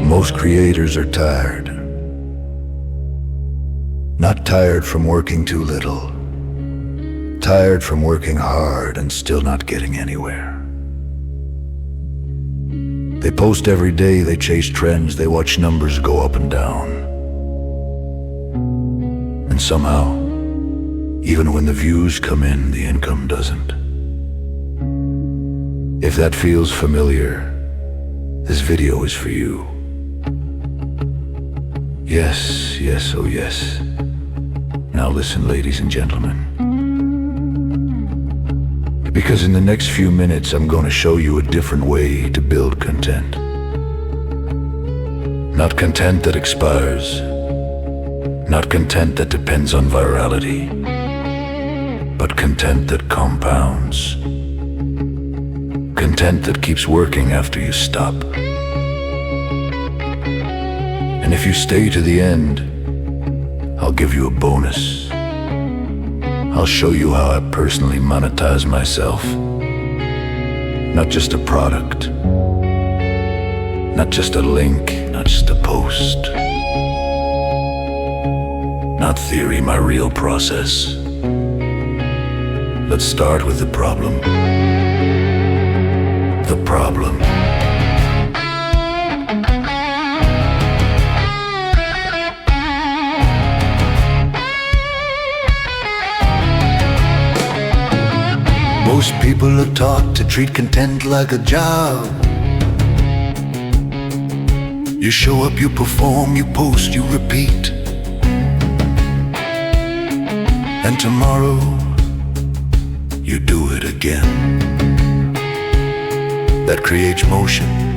Most creators are tired. Not tired from working too little. Tired from working hard and still not getting anywhere. They post every day, they chase trends, they watch numbers go up and down. And somehow, even when the views come in, the income doesn't. If that feels familiar, this video is for you. Yes, yes, oh yes. Now listen, ladies and gentlemen. Because in the next few minutes, I'm going to show you a different way to build content. Not content that expires. Not content that depends on virality. But content that compounds. Content that keeps working after you stop. And if you stay to the end, I'll give you a bonus. I'll show you how I personally monetize myself. Not just a product, not just a link, not just a post. Not theory, my real process. Let's start with the problem. The problem. Most people are taught to treat content like a job. You show up, you perform, you post, you repeat. And tomorrow, you do it again. That creates motion,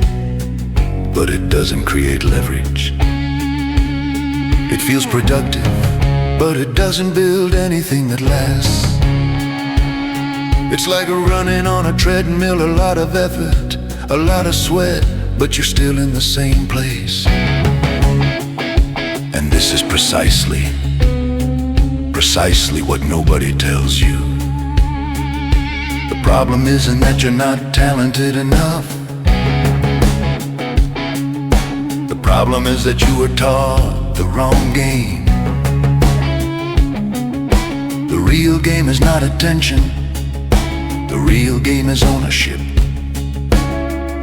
but it doesn't create leverage. It feels productive, but it doesn't build anything that lasts. It's like running on a treadmill, a lot of effort, a lot of sweat, but you're still in the same place. And this is precisely what nobody tells you. The problem isn't that you're not talented enough. The problem is that you were taught the wrong game. The real game is not attention. The real game is ownership.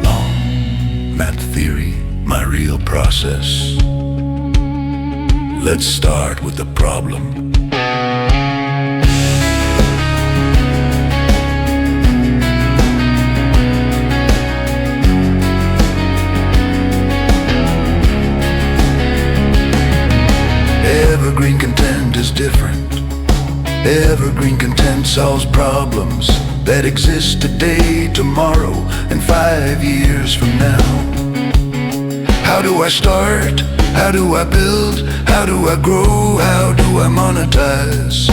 Long math theory, my real process. Let's start with the problem. Evergreen content is different. Evergreen content solves problems that exist today, tomorrow, and 5 years from now. How do I start? How do I build? How do I grow? How do I monetize?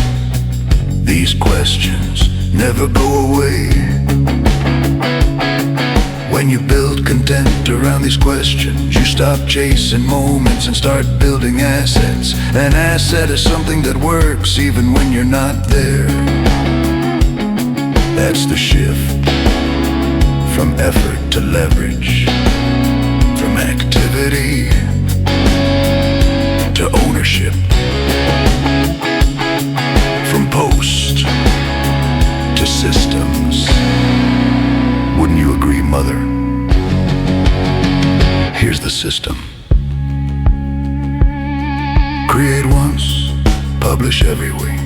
These questions never go away. When you build content around these questions, you stop chasing moments and start building assets. An asset is something that works even when you're not there. That's the shift from effort to leverage, from activity to ownership, from post to systems. Wouldn't you agree, mother? Here's the system. Create once, publish every week,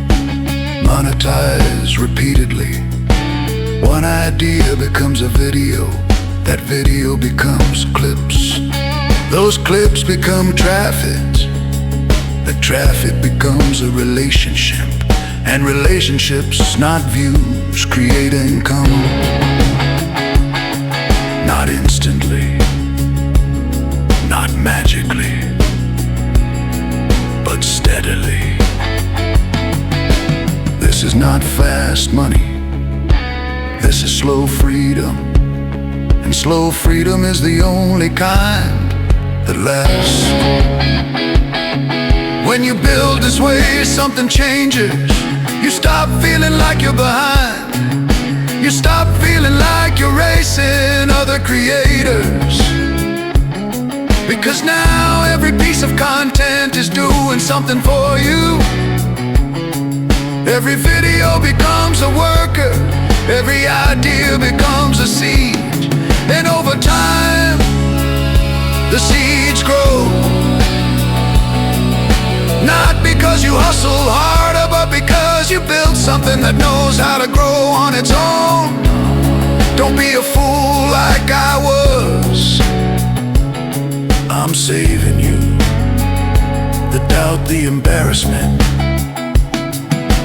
monetize repeatedly. One idea becomes a video, that video becomes clips. Those clips become traffic, that traffic becomes a relationship. And relationships, not views, create income. Not instantly, not magically, but steadily. This is not fast money. This is slow freedom, and slow freedom is the only kind that lasts. When When you build this way, something changes. You stop feeling like you're behind. You stop feeling like you're racing other creators. Because now every piece of content is doing something for you. Every video becomes a worker. Every idea becomes a seed. And over time, the seeds grow. Not because you hustle harder, but because you built something that knows how to grow on its own. Don't be a fool like I was. I'm saving you the doubt, the embarrassment.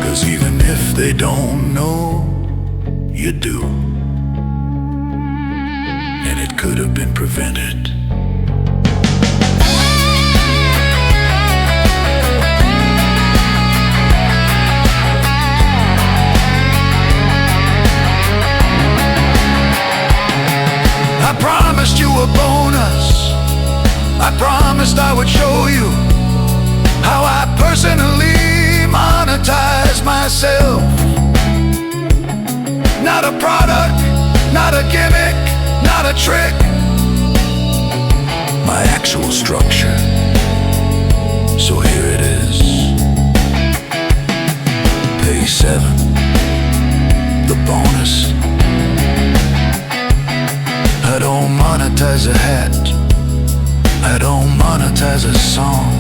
'Cause even if they don't know, you do. And it could have been prevented. I promised you a bonus. I promised I would show you how I personally monetize myself. Not a product, not a gimmick, not a trick. My actual structure. So here it is. Page 7, the bonus. I don't monetize a hat. I don't monetize a song.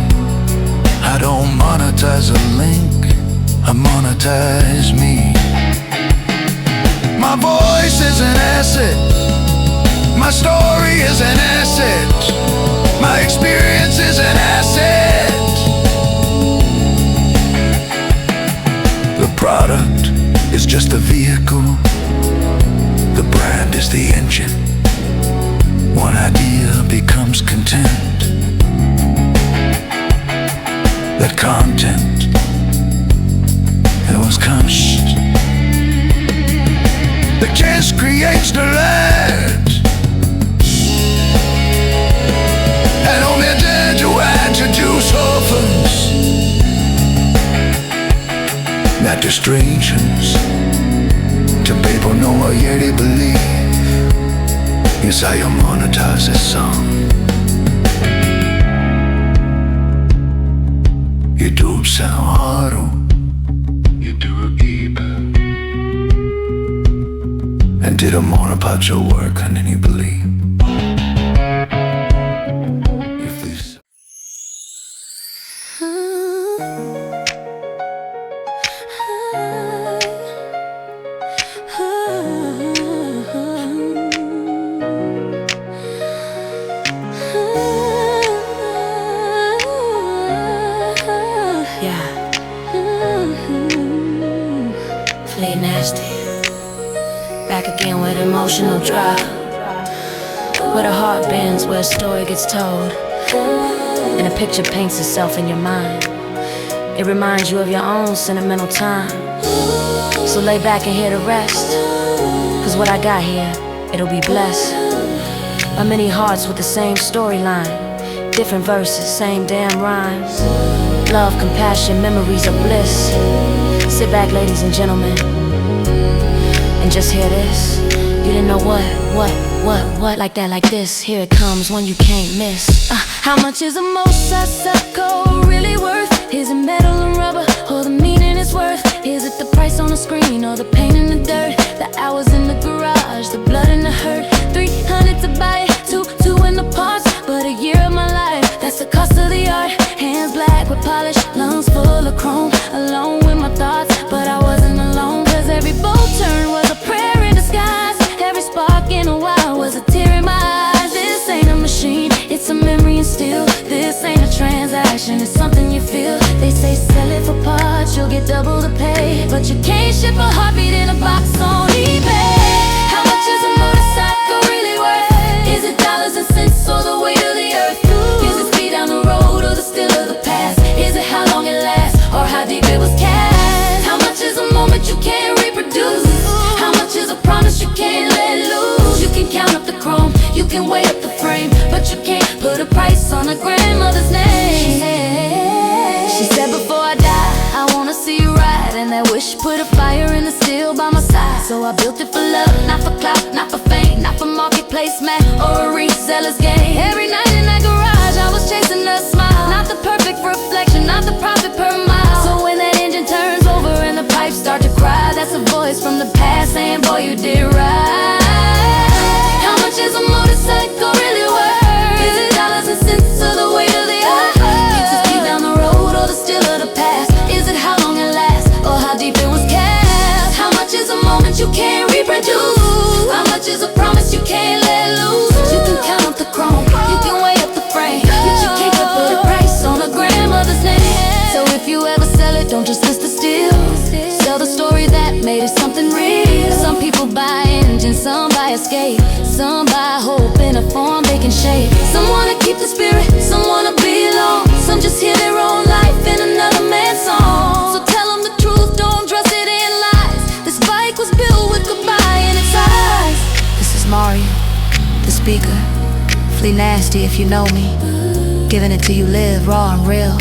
I don't monetize a link. I monetize me. My voice is an asset. My story is an asset. My experience is an asset. The product is just a vehicle. The brand is the engine. One idea becomes content. That content, it was conscious. The chance creates the land. And only then do I introduce orphans. Not to strangers. To people know I already believe. Yes, I am monetize this song. You do sound hard. You do a keeper. And did a more about your work and then you believe. If this Back again with emotional drive, where the heart bends, where a story gets told, and a picture paints itself in your mind. It reminds you of your own sentimental time. So lay back and hear the rest, 'cause what I got here, it'll be blessed by many hearts with the same storyline. Different verses, same damn rhymes. Love, compassion, memories of bliss. Sit back, ladies and gentlemen, and just hear this. You didn't know what, like that, like this. Here it comes, one you can't miss. How much is a motorcycle really worth? Is it metal and rubber, or the meaning it's worth? Is it the price on the screen, or the pain in the dirt? The hours in the garage, the blood and the hurt. 300 to buy it, two in the parts. But a year of my life, that's the cost of the art. Hands black with polish, lungs full of chrome. Alone with my thoughts, but I wasn't alone. 'Cause every bold turn was a prayer in disguise. Every spark in a while was a tear in my eyes. This ain't a machine, it's a memory and still. This ain't a transaction, it's something you feel. They say sell it for parts, you'll get double the pay. But you can't ship a heartbeat in a box on eBay. How much is a motorcycle really worth? Is it dollars and cents or the weight of the earth? Is it speed down the road or the still of the past? Is it how long it lasts or how deep it was cast? How much is a moment you can't reproduce? How much is a promise you can't let loose? You can count up the chrome, you can weigh up the frame, but you can't put a price on a grandmother's name. She I built it for love, not for clout, not for fame, not for marketplace man or a reseller's gain. Every night in that garage I was chasing a smile, not the perfect reflection, not the profit per mile. So when that engine turns over and the pipes start to cry, that's a voice from the past saying, boy, you did right. How much is a motorcycle really worth? Is it dollars and cents or the weight of the earth? It's the speed down the road or the still of the past? Is it how long it lasts or how deep it was cast? How much is a moment you can't reproduce? How much is a promise you can't let loose? You can count up the chrome, you can weigh up the frame, but you can't put a price on a grandmother's name. So if you ever sell it, don't just list the steal. Sell the story that made it something real. Some people buy engines, some buy escape, some buy hope in a form they can shape. Some wanna keep the spirit, some wanna be alone, some just hear their own life in another man's song. So tell them the truth, don't dress it in lies. This bike was built with goodbye in its eyes. This is Mario, the speaker. Flee nasty if you know me. Giving it to you live, raw and real.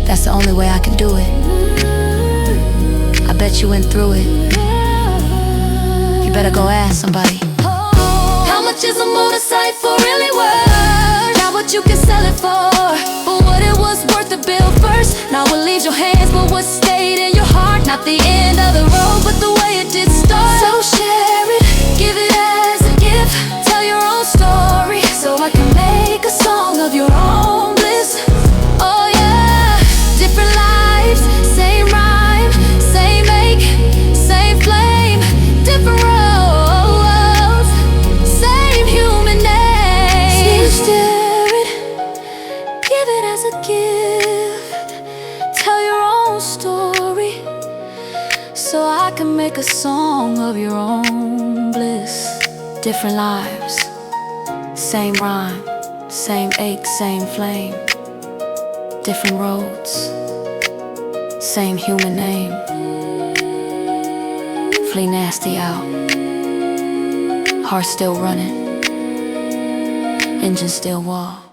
That's the only way I can do it. I bet you went through it. You better go ask somebody. How much is a motorcycle really worth? Not what you can sell it for, but what it was worth to build first. Not what leaves your hands, but what stayed in your heart. Not the end of the road, but the way it did start. So share it, give it as a gift. Tell your own story, so I can make a song of your own bliss. Oh yeah, different lives, same rhyme, same make, same flame, different roads, same human name. So share it, give it as a gift. Tell your own story, so I can make a song of your own bliss. Different lives, same rhyme, same ache, same flame, different roads, same human name. Flee nasty out, heart still running, engine still wall.